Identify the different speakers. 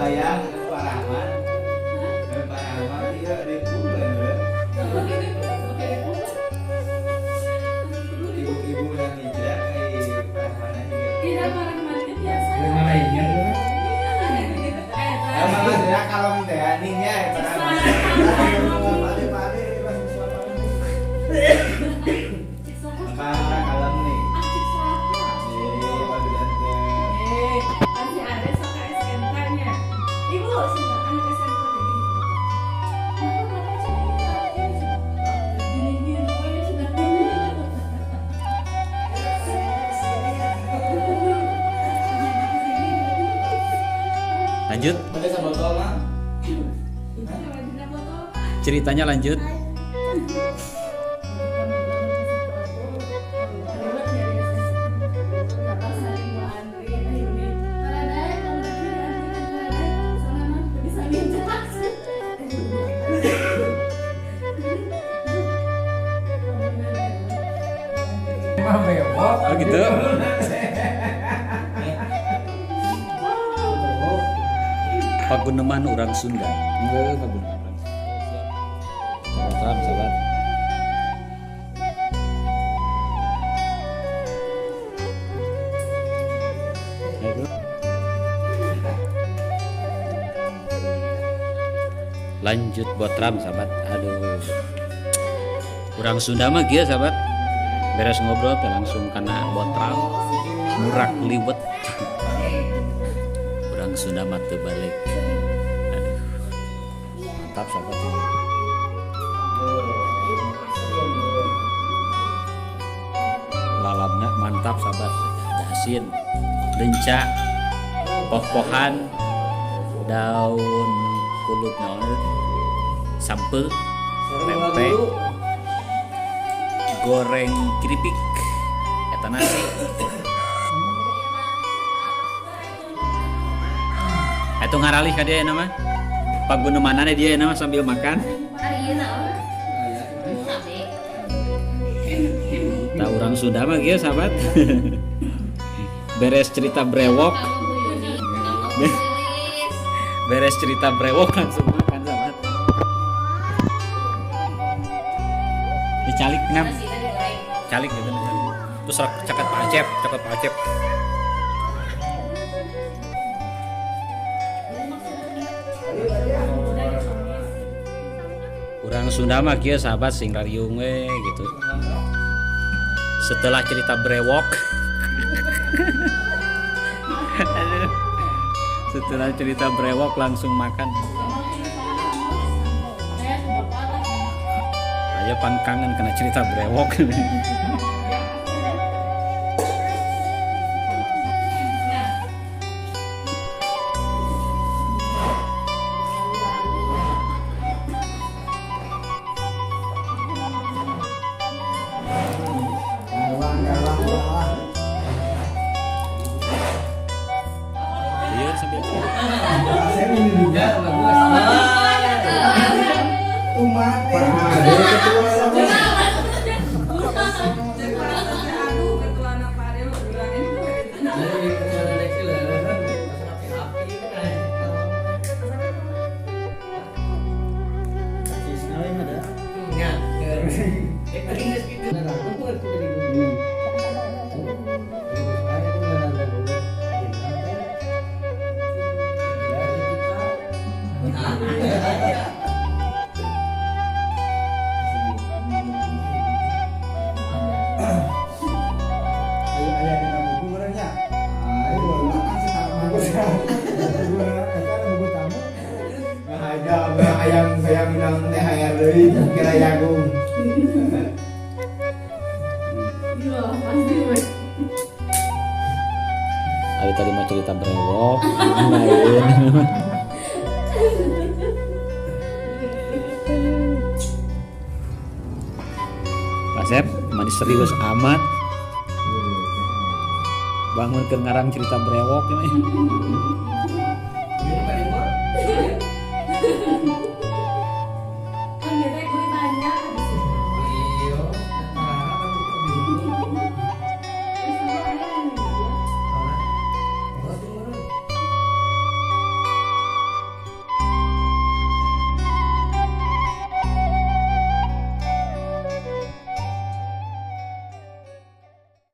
Speaker 1: bayang Pak Rahman. Pak Rahman dia ribuan ya. Ibu-ibu yang hijrah kayak Pak Rahman aja.
Speaker 2: Tidak Pak Rahman itu biasa.
Speaker 3: Yang lainnya tuh.
Speaker 1: Emang ada kalau minta ningnya Pak Rahman. Maka kalem nih.
Speaker 2: Masih ada suka SMK-nya. Ibu, sudah anak SMK
Speaker 4: Lanjut.
Speaker 1: Ada sama botol mah.
Speaker 4: Ceritanya lanjut.
Speaker 3: Mah bewok.
Speaker 4: Oh gitu. Paguneman orang Sunda. Enggak, paguneman orang Sunda. Siap. Sahabat, sahabat. Lanjut botram sahabat. Aduh. Orang Sunda mah gitu sahabat. Beres ngobrol teh langsung kena botram. Murak liwet. Orang Sunda mah teu balik. Aduh. Mantap sahabat ini. Lalapna mantap sahabat. Ada asin, lenca, poh-pohan, daun kulut naon sampel, tempe, goreng keripik, eta nasi. Itu ngaralih ka dia nama. Pagunemanana dia nama sambil makan. Nah, orang Sunda mah gitu sahabat. Beres cerita brewok. Beres cerita brewok langsung makan sahabat. Dicalik ngam. Calik gitu. Terus cakat pacep, cakat pacep. Orang Sunda mah kieu sahabat sing rariung we gitu. Setelah cerita brewok. Setelah cerita brewok langsung makan. Saya pangkangan kena cerita brewok. Iya sambil
Speaker 3: Saya ini juga bagus. Umat.
Speaker 1: Ayam saya minang THR deui kira jagung.
Speaker 2: Iya, pasti we.
Speaker 4: Ayo tadi mah cerita brewok, lain. Pasep, manis serius amat. Bangun ke ngarang cerita brewok ini.